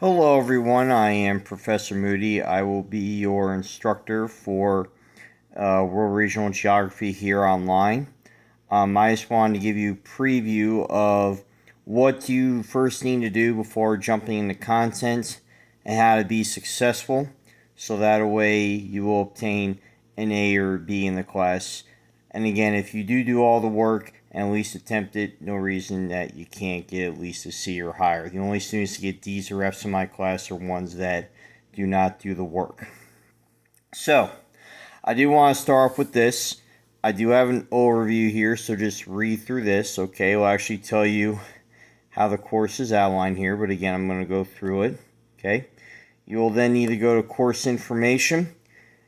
Hello everyone, I am Professor Moody. I will be your instructor for World Regional Geography here online. I just wanted to give you a preview of what you first need to do before jumping into content and how to be successful, so that way you will obtain an A or B in the class. And again, if you do all the work and at least attempt it, no reason that you can't get at least a C or higher. The only students to get D's or F's in my class are ones that do not do the work. So, I do want to start off with this. I do have an overview here, so just read through this. Okay, it'll actually tell you how the course is outlined here, but again, I'm going to go through it. Okay, you will then need to go to course information.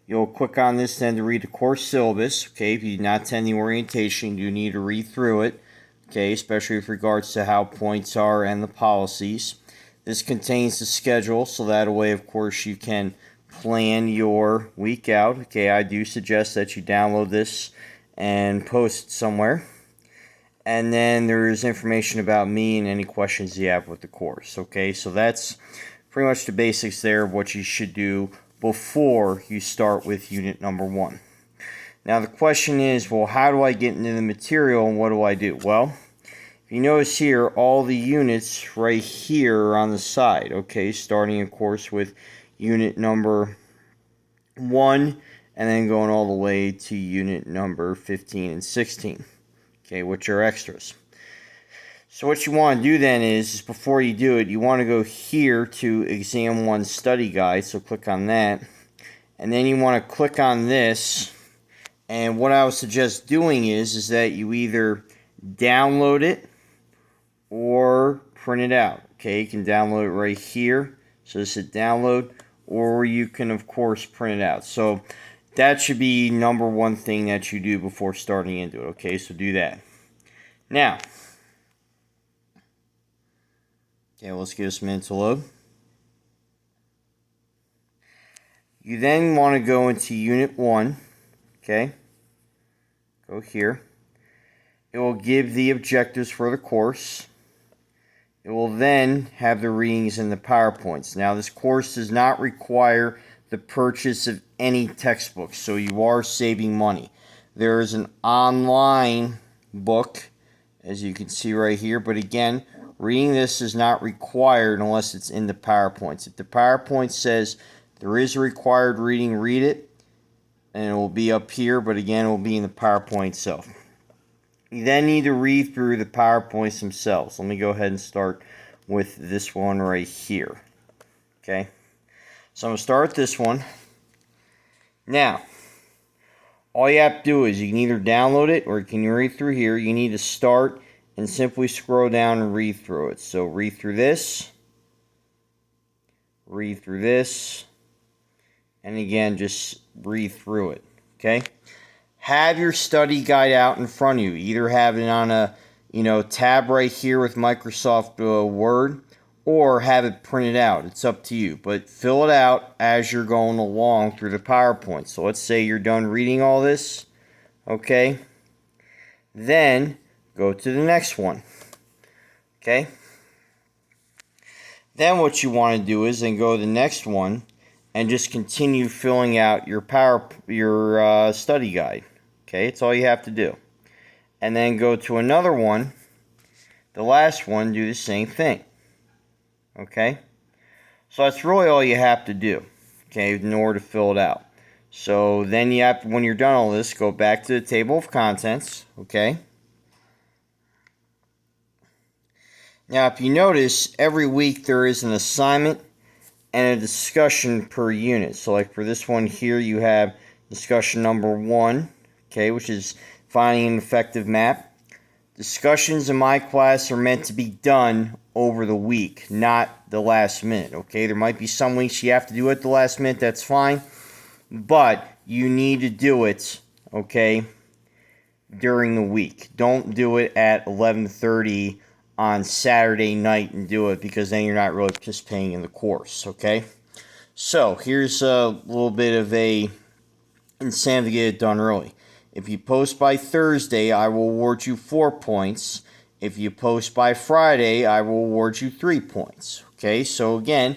You'll click on this then to read the course syllabus. Okay, if you did not attend the orientation, you need to read through it. Okay, especially with regards to how points are and the policies. This contains the schedule, so that way, of course, you can plan your week out. Okay, I do suggest that you download this and post it somewhere. And then there's information about me and any questions you have with the course. Okay, so that's pretty much the basics there of what you should do before you start with unit number 1. Now the question is, well, how do I get into the material and what do I do? Well, if you notice here, all the units right here are on the side. Okay, starting of course with unit number 1 and then going all the way to unit number 15 and 16. Okay, which are extras. So what you want to do then is before you do it, you want to go here to Exam 1 Study Guide. So click on that. And then you want to click on this. And what I would suggest doing is that you either download it or print it out. Okay, you can download it right here. So this is download, or you can of course print it out. So that should be number 1 thing that you do before starting into it. Okay, so do that. Now, okay, let's give us a minute to load. You then want to go into Unit 1. Okay. Go here. It will give the objectives for the course. It will then have the readings and the PowerPoints. Now, this course does not require the purchase of any textbooks, so you are saving money. There is an online book, as you can see right here, but again, reading this is not required unless it's in the PowerPoints. If the PowerPoint says there is a required reading, read it, and it will be up here, but again, it will be in the PowerPoint itself. You then need to read through the PowerPoints themselves. Let me go ahead and start with this one right here. Okay, so I'm going to start with this one. Now, all you have to do is you can either download it or you can read through here. You need to start and simply scroll down and read through it. So read through this, and again, just read through it. Okay? Have your study guide out in front of you. Either have it on a tab right here with Microsoft Word, or have it printed out. It's up to you. But fill it out as you're going along through the PowerPoint. So let's say you're done reading all this. Okay? Then go to the next one. Okay? Then what you want to do is then go to the next one and just continue filling out your study guide. Okay, it's all you have to do. And then go to another one, the last one, do the same thing. Okay, so that's really all you have to do. Okay, in order to fill it out. So then you have to, when you're done all this, go back to the table of contents. Okay. Now, if you notice, every week there is an assignment and a discussion per unit. So like for this one here, you have discussion number 1, okay, which is finding an effective map. Discussions in my class are meant to be done over the week, not the last minute, okay? There might be some weeks you have to do it at the last minute, that's fine, but you need to do it, okay, during the week. Don't do it at 11:30 on Saturday night and do it, because then you're not really participating in the course, okay? So here's a little bit of a incentive to get it done early. If you post by Thursday, I will award you 4 points. If you post by Friday, I will award you 3 points. Okay, so again,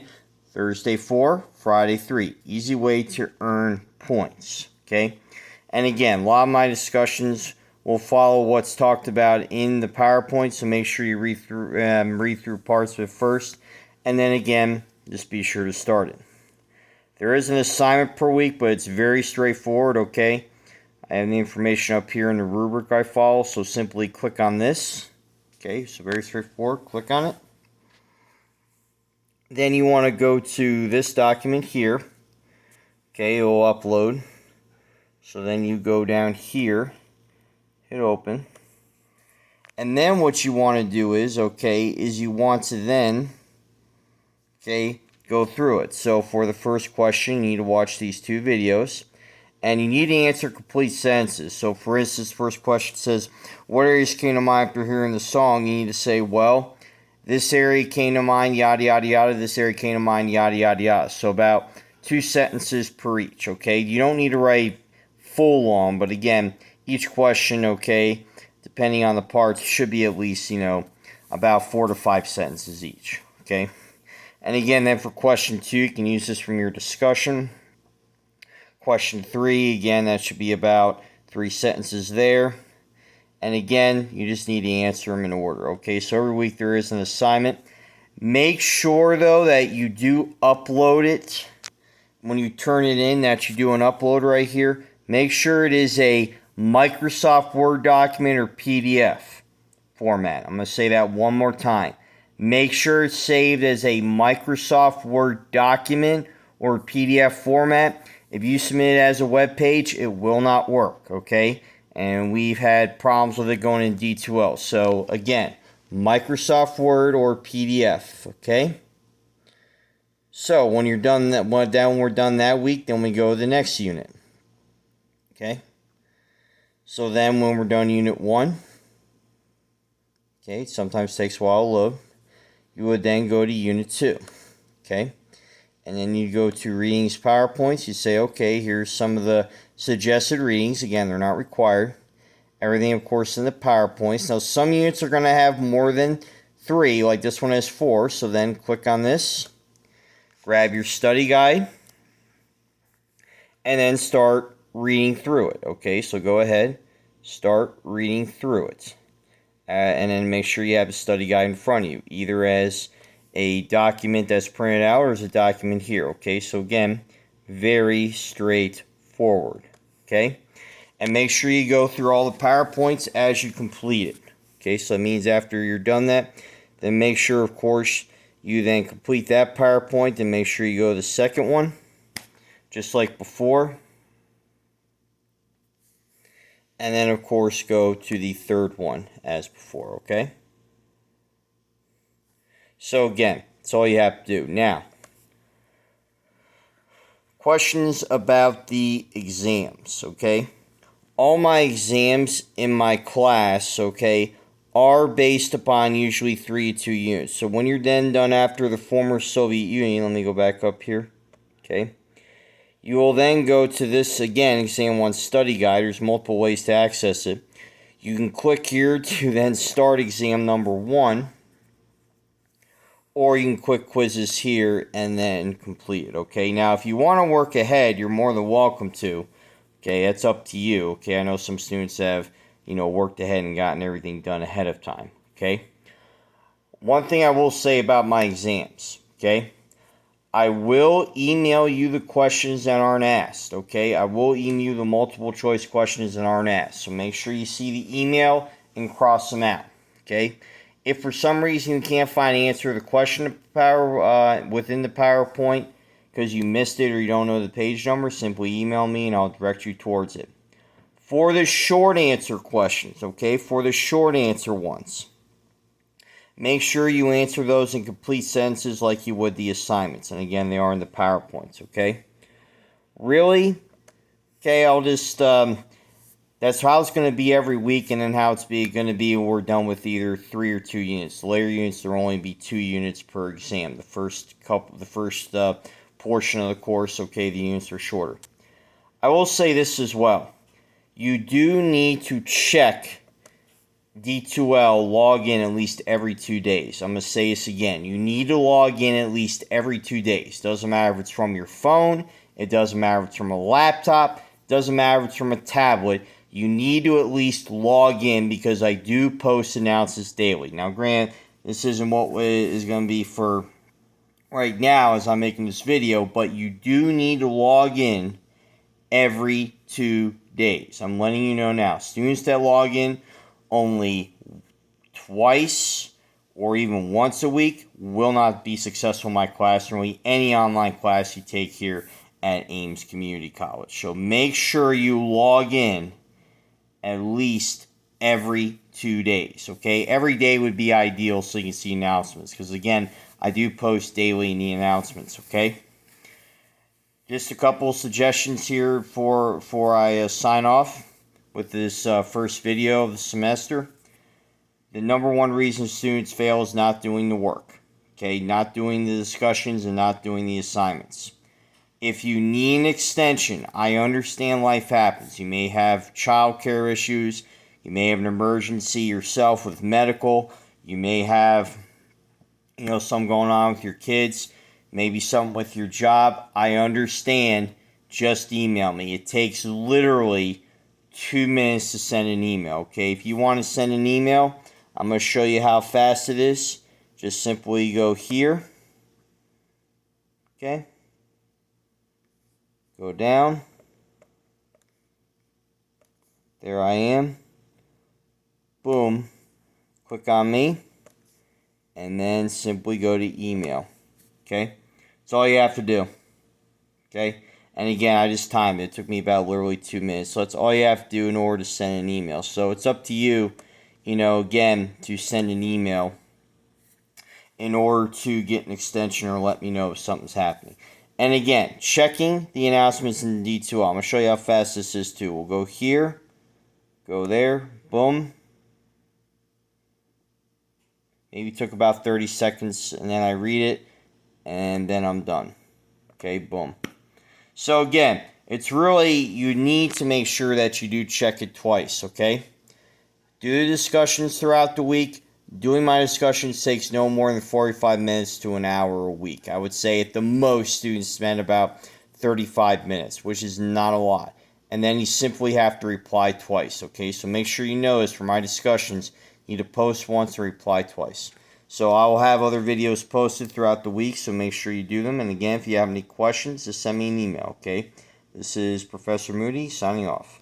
Thursday 4, Friday 3. Easy way to earn points. Okay, and again, a lot of my discussions will follow what's talked about in the PowerPoint, so make sure you read through parts of it first, and then again, just be sure to start it. There is an assignment per week, but it's very straightforward, okay? I have the information up here in the rubric I follow, so simply click on this. Okay, so very straightforward. Click on it. Then you want to go to this document here. Okay, it will upload. So then you go down here, hit open. And then what you want to do is, you want to then, go through it. So for the first question, you need to watch these 2 videos. And you need to answer complete sentences. So for instance, first question says, what areas came to mind after hearing the song? You need to say, well, this area came to mind, yada, yada, yada. This area came to mind, yada, yada, yada. So about 2 sentences per each, okay? You don't need to write full long, but again, each question, depending on the parts, should be at least, about 4 to 5 sentences each, okay? And again, then for question 2, you can use this from your discussion. Question 3, again, that should be about 3 sentences there. And again, you just need to answer them in order. Okay, so every week there is an assignment. Make sure, though, that you do upload it. When you turn it in, that you do an upload right here. Make sure it is a Microsoft Word document or PDF format. I'm going to say that one more time. Make sure it's saved as a Microsoft Word document or PDF format. If you submit it as a web page, it will not work, okay? And we've had problems with it going in D2L. So again, Microsoft Word or PDF, okay? So when you're done when we're done that week, then we go to the next unit. Okay? So then when we're done unit 1, okay, it sometimes takes a while to load, you would then go to unit 2. Okay? And then you go to readings PowerPoints. You say, okay, here's some of the suggested readings. Again, they're not required. Everything, of course, in the PowerPoints. Now, some units are going to have more than 3, like this one has 4. So then click on this, grab your study guide, and then start reading through it. Okay, so go ahead, start reading through it. And then make sure you have a study guide in front of you, either as a document that's printed out or as a document here. Okay, so again, very straightforward. Okay, and make sure you go through all the PowerPoints as you complete it. Okay, so that means after you're done that, then make sure, of course, you then complete that PowerPoint and make sure you go to the second one, just like before. And then, of course, go to the third one as before, okay? So again, that's all you have to do. Now, questions about the exams, okay? All my exams in my class, okay, are based upon usually 3 to 2 units. So when you're then done after the former Soviet Union, let me go back up here, okay? You will then go to this, again, Exam 1 Study Guide. There's multiple ways to access it. You can click here to then start exam number 1. Or you can click quizzes here and then complete it, okay? Now, if you want to work ahead, you're more than welcome to. Okay, that's up to you. Okay, I know some students have, worked ahead and gotten everything done ahead of time. Okay? One thing I will say about my exams, okay? I will email you the questions that aren't asked, okay? I will email you the multiple choice questions that aren't asked. So make sure you see the email and cross them out, okay? If for some reason you can't find the answer to the question within the PowerPoint because you missed it or you don't know the page number, simply email me and I'll direct you towards it. For the short answer questions, okay? For the short answer ones, make sure you answer those in complete sentences like you would the assignments. And again, they are in the PowerPoints, okay? Really? Okay, I'll just, that's how it's going to be every week and then how it's going to be when we're done with either 3 or 2 units. The later units, there will only be 2 units per exam. The first portion of the course, okay, the units are shorter. I will say this as well. You do need to check D2L, log in at least every 2 days. I'm going to say this again. You need to log in at least every 2 days. Doesn't matter if it's from your phone. It doesn't matter if it's from a laptop. Doesn't matter if it's from a tablet. You need to at least log in because I do post announcements daily. Now, granted, this isn't what is going to be for right now as I'm making this video, but you do need to log in every 2 days. I'm letting you know now. Students that log in only twice or even once a week will not be successful in my classroom or any online class you take here at Ames Community College. So make sure you log in at least every 2 days, okay? Every day would be ideal so you can see announcements because, again, I do post daily in the announcements, okay? Just a couple of suggestions here before I sign off with this first video of the semester. The number one reason students fail is not doing the work, okay? Not doing the discussions and not doing the assignments. If you need an extension, I understand life happens. You may have childcare issues. You may have an emergency yourself with medical. You may have, something going on with your kids. Maybe something with your job. I understand. Just email me. It takes literally 2 minutes to send an email, okay? If you want to send an email, I'm going to show you how fast it is. Just simply go here. Okay? Go down. There I am. Boom. Click on me. And then simply go to email. Okay? That's all you have to do. Okay? And again, I just timed it. It took me about literally 2 minutes. So that's all you have to do in order to send an email. So it's up to you, again, to send an email in order to get an extension or let me know if something's happening. And again, checking the announcements in the D2L. I'm going to show you how fast this is too. We'll go here, go there, boom. Maybe took about 30 seconds, and then I read it, and then I'm done. Okay, boom. So again, it's really, you need to make sure that you do check it twice, okay? Do the discussions throughout the week. Doing my discussions takes no more than 45 minutes to an hour a week. I would say at the most, students spend about 35 minutes, which is not a lot. And then you simply have to reply twice, okay? So make sure you know this for my discussions. You need to post once and reply twice. So I will have other videos posted throughout the week, so make sure you do them. And again, if you have any questions, just send me an email, okay? This is Professor Moody signing off.